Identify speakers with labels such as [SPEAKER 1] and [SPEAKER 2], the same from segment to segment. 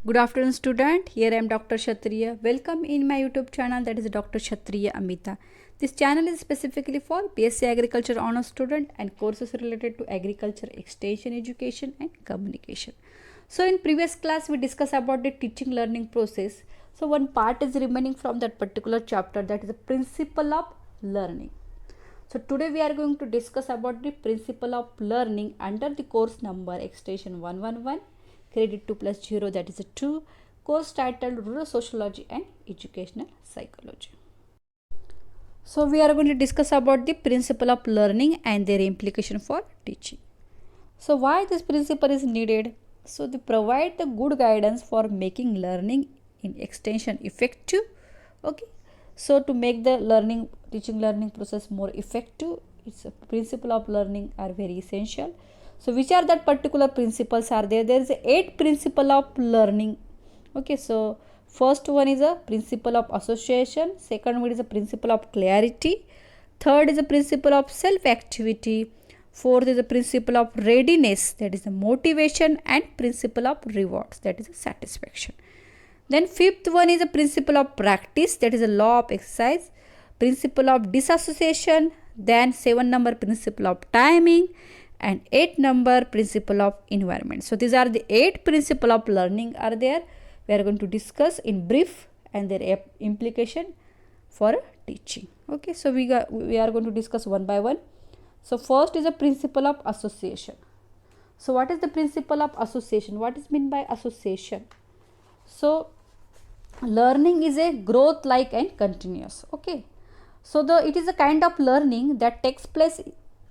[SPEAKER 1] Good afternoon, student. Here I am Dr. Kshatriya. Welcome in my YouTube channel, that is Dr. Kshatriya Amita. This channel is specifically for BSc Agriculture honors student and courses related to agriculture, extension education and communication. So in previous class we discussed about the teaching learning process. So one part is remaining from that particular chapter, that is the principle of learning. So today we are going to discuss about the principle of learning under the course number extension 111, credit 2 plus 0, that is a 2, course titled Rural Sociology and Educational Psychology. So we are going to discuss about the principle of learning and their implication for teaching. So why this principle is needed? So they provide the good guidance for making learning in extension effective. Okay. So to make the teaching learning process more effective, its principle of learning are very essential. So which are that particular principles are there? There is 8 principle of learning. Okay. So first one is a principle of association. Second one is a principle of clarity. Third is a principle of self activity. Fourth is the principle of readiness, that is the motivation, and principle of rewards, that is the satisfaction. Then fifth one is the principle of practice, that is a law of exercise. Principle of disassociation. Then 7 number principle of timing, and 8 number principle of environment. So these are the 8 principle of learning are there. We are going to discuss in brief and their implication for teaching. Okay, so we are going to discuss one by one. So first is a principle of association. So what is the principle of association? What is meant by association? So learning is a growth like and continuous. Okay. So it is a kind of learning that takes place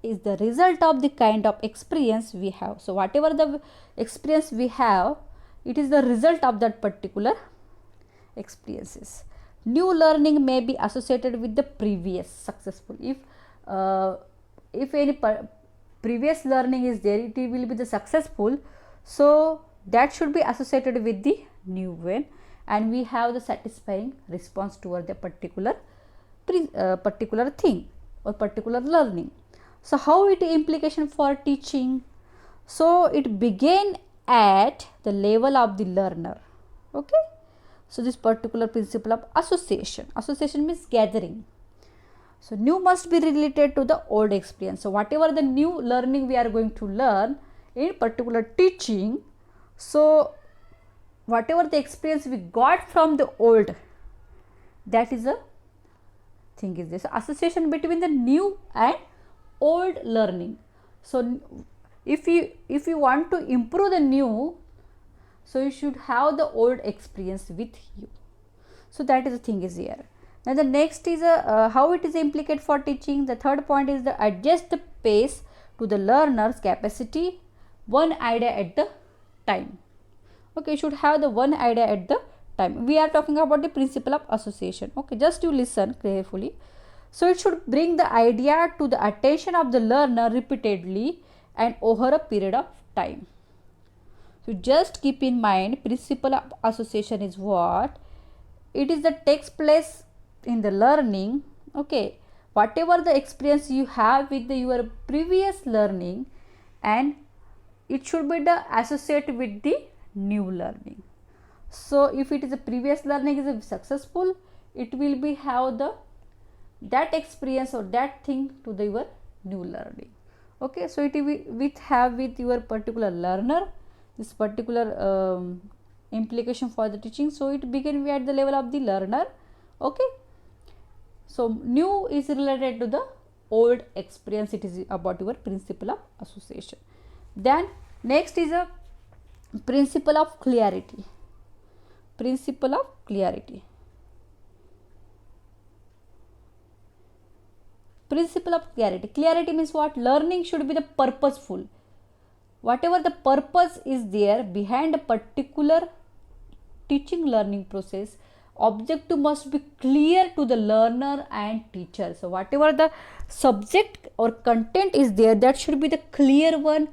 [SPEAKER 1] is the result of the kind of experience we have. So whatever the experience we have, it is the result of that particular experiences. New learning may be associated with the previous successful. If any previous learning is there, it will be the successful. So that should be associated with the new one, and we have the satisfying response toward the particular thing or particular learning. So how it implication for teaching? So it began at the level of the learner. Okay. So this particular principle of association. Association means gathering. So new must be related to the old experience. So whatever the new learning we are going to learn in particular teaching, so whatever the experience we got from the old, that is a thing is this association between the new and old learning. So if you want to improve the new, so you should have the old experience with you. So that is the thing is here. Now the next is how it is implicated for teaching. The third point is the adjust the pace to the learner's capacity, one idea at the time. Okay, you should have the one idea at the time. We are talking about the principle of association. Okay, just you listen carefully. So it should bring the idea to the attention of the learner repeatedly and over a period of time. So just keep in mind, principle of association is what? It is that takes place in the learning. Okay, whatever the experience you have with your previous learning, and it should be the associated with the new learning. So if it is a previous learning is successful, it will be have the that experience or that thing to the your new learning. Okay, so it will have with your particular learner this particular implication for the teaching. So it begin at the level of the learner. Okay, so new is related to the old experience. It is about your principle of association. Then next is a principle of clarity. Principle of clarity. Principle of clarity. Clarity means what? Learning should be the purposeful. Whatever the purpose is there behind a particular teaching learning process, objective must be clear to the learner and teacher. So whatever the subject or content is there, that should be the clear one.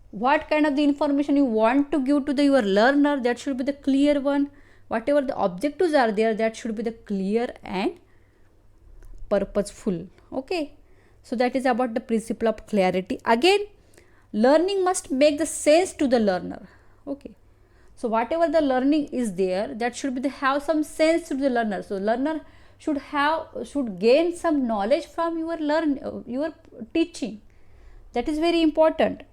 [SPEAKER 1] What kind of the information you want to give to your learner, that should be the clear one. Whatever the objectives are there, that should be the clear and purposeful. Okay, so that is about the principle of clarity. Again, learning must make the sense to the learner. Okay, So whatever the learning is there, that should be have some sense to the learner. So learner should gain some knowledge from your teaching. That is very important.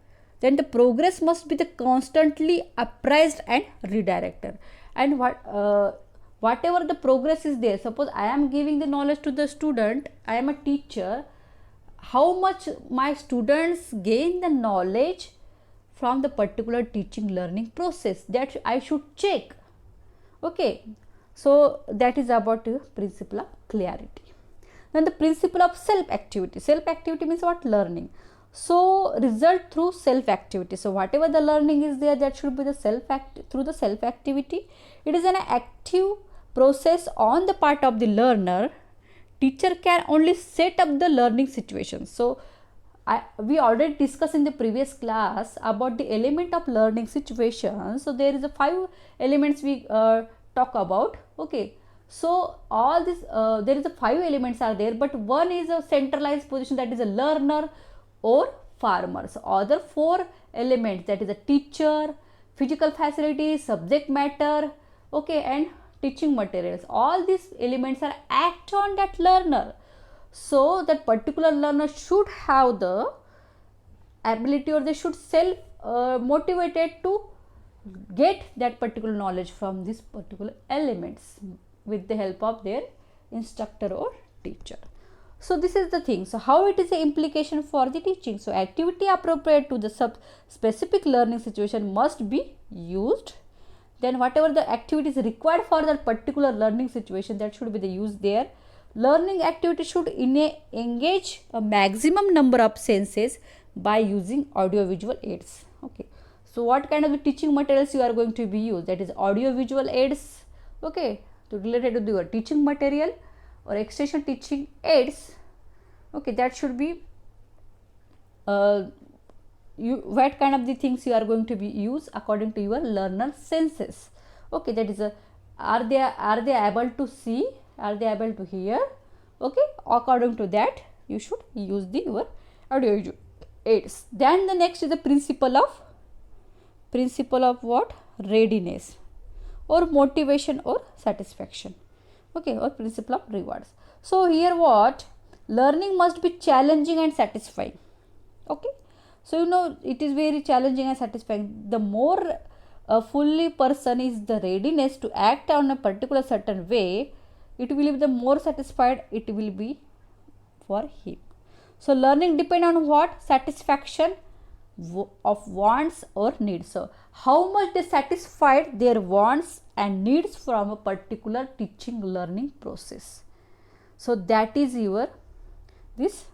[SPEAKER 1] Then the progress must be the constantly appraised and redirected. And whatever the progress is there, suppose I am giving the knowledge to the student, I am a teacher, how much my students gain the knowledge from the particular teaching learning process, that I should check. Okay, so that is about the principle of clarity. Then the principle of self activity. Self activity means what? Learning. So result through self activity. So whatever the learning is there, that should be the through the self activity. It is an active process on the part of the learner. Teacher can only set up the learning situation. So we already discussed in the previous class about the element of learning situation. So there is a 5 elements we talk about. Okay, so all this there is a 5 elements are there, but one is a centralized position, that is a learner or farmer. So other 4 elements, that is a teacher, physical facilities, subject matter, okay, and teaching materials, all these elements are act on that learner. So that particular learner should have the ability, or they should self motivated to get that particular knowledge from these particular elements with the help of their instructor or teacher. So this is the thing. So how it is the implication for the teaching? So activity appropriate to the specific learning situation must be used. Then whatever the activity is required for that particular learning situation, that should be the use there. Learning activity should engage a maximum number of senses by using audio-visual aids. Okay. So what kind of the teaching materials you are going to be used? That is audio-visual aids. Okay. To related to your teaching material or extension teaching aids. Okay. That should be what kind of the things you are going to be used according to your learner senses. Okay. That is are they able to see? Are they able to hear? Okay, according to that you should use your audio visual aids. Then the next is the principle of what? Readiness or motivation or satisfaction. Okay, or principle of rewards. So here what? Learning must be challenging and satisfying. Okay, so it is very challenging and satisfying. The more fully person is the readiness to act on a particular certain way, it will be the more satisfied it will be for him. So learning depend on what? Satisfaction of wants or needs. So how much they satisfied their wants and needs from a particular teaching learning process. So that is your this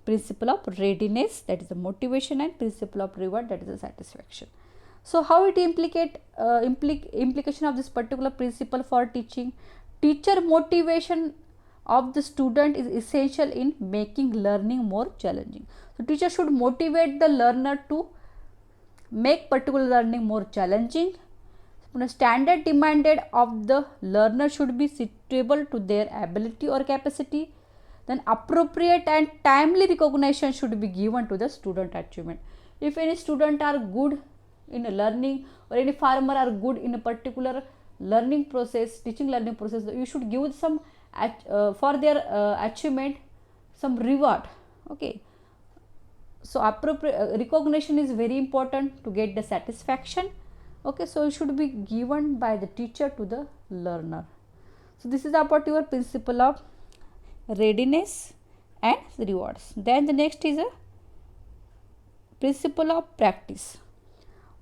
[SPEAKER 1] principle of readiness, that is the motivation, and principle of reward, that is the satisfaction. So how it implication of this particular principle for teaching? Teacher motivation of the student is essential in making learning more challenging. So teacher should motivate the learner to make particular learning more challenging. Standard demanded of the learner should be suitable to their ability or capacity. Then appropriate and timely recognition should be given to the student achievement. If any student are good in learning, or any farmer are good in a particular learning process, teaching learning process, you should give some for their achievement some reward. Okay, so appropriate recognition is very important to get the satisfaction. Okay, so it should be given by the teacher to the learner. So this is about your principle of readiness and rewards. Then the next is a principle of practice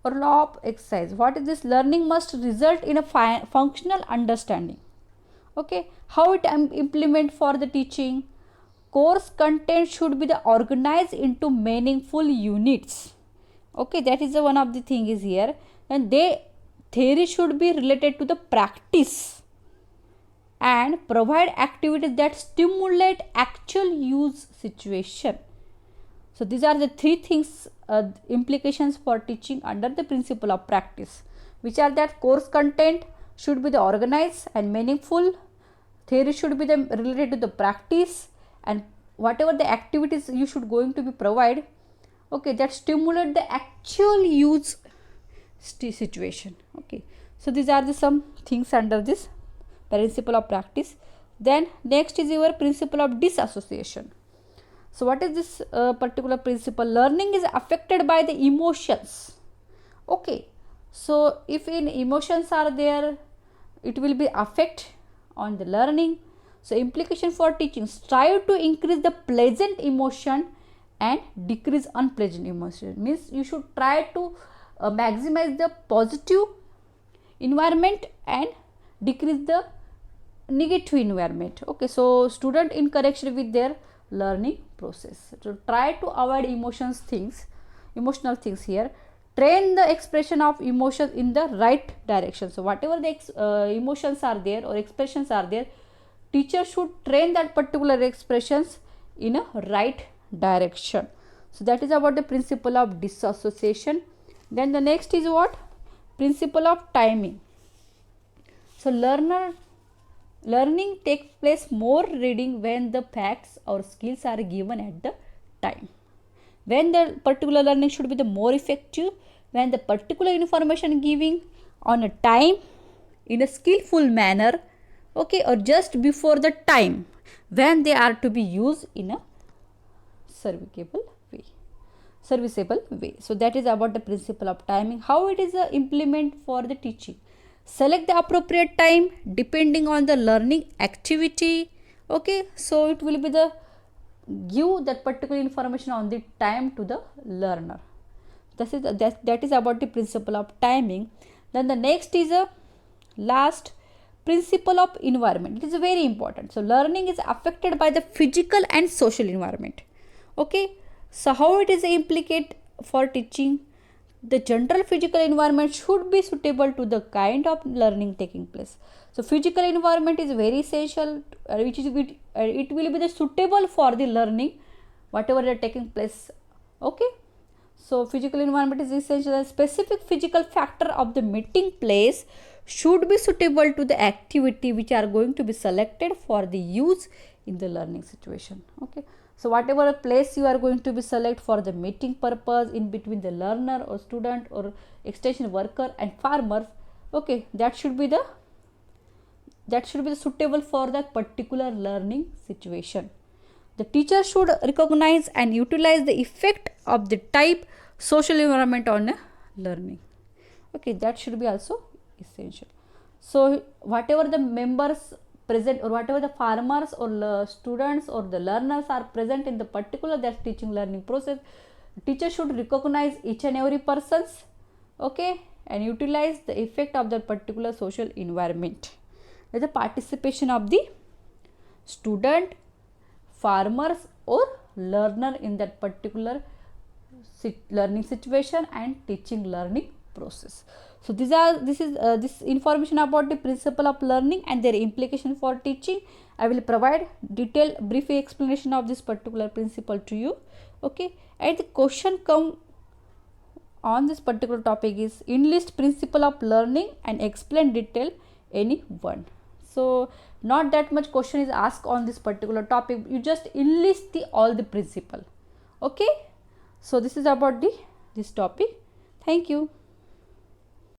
[SPEAKER 1] or law of exercise. What is this? Learning must result in a functional understanding. Okay, how it implement for the teaching? Course content should be organized into meaningful units. Okay, that is the one of the thing is here. And theory should be related to the practice and provide activities that stimulate actual use situation. So these are the 3 things implications for teaching under the principle of practice, which are that course content should be the organized and meaningful, theory should be the related to the practice, and whatever the activities you should going to be provide, okay, that stimulate the actual use situation. Okay, so these are the some things under this principle of practice. Then next is your principle of disassociation. So what is this particular principle? Learning is affected by the emotions. Okay, so if in emotions are there, it will be affect on the learning. So implication for teaching: strive to increase the pleasant emotion and decrease unpleasant emotion. Means you should try to maximize the positive environment and decrease the negative environment. Okay, so student in connection with their learning process. So try to avoid emotional things here. Train the expression of emotions in the right direction. So whatever the emotions are there or expressions are there, teacher should train that particular expressions in a right direction. So that is about the principle of disassociation. Then the next is what? Principle of timing. So learning takes place more reading when the facts or skills are given at the time. When the particular learning should be the more effective, when the particular information giving on a time in a skillful manner, okay, or just before the time when they are to be used in a serviceable way. So that is about the principle of timing. How it is implement for the teaching: select the appropriate time depending on the learning activity. Okay, so it will be the give that particular information on the time to the learner. That is about the principle of timing. Then the next is a last principle of environment. It is very important. So learning is affected by the physical and social environment. Okay, so how it is implicate for teaching? The general physical environment should be suitable to the kind of learning taking place. So physical environment is very essential, it will be the suitable for the learning whatever they are taking place. Okay, so physical environment is essential. A specific physical factor of the meeting place should be suitable to the activity which are going to be selected for the use in the learning situation. Okay, so whatever place you are going to be select for the meeting purpose in between the learner or student or extension worker and farmers, okay, that should be the suitable for that particular learning situation. The teacher should recognize and utilize the effect of the type social environment on a learning. Okay, that should be also essential. So whatever the members present or whatever the farmers or students or the learners are present in the particular that teaching learning process, teacher should recognize each and every persons, okay, and utilize the effect of that particular social environment. The participation of the student, farmers or learner in that particular learning situation and teaching learning process. So this information about the principle of learning and their implication for teaching. I will provide detailed brief explanation of this particular principle to you. Okay, and the question come on this particular topic is enlist principle of learning and explain detail any one. So not that much question is asked on this particular topic, you just enlist all the principle. Okay, so this is about this topic. Thank you.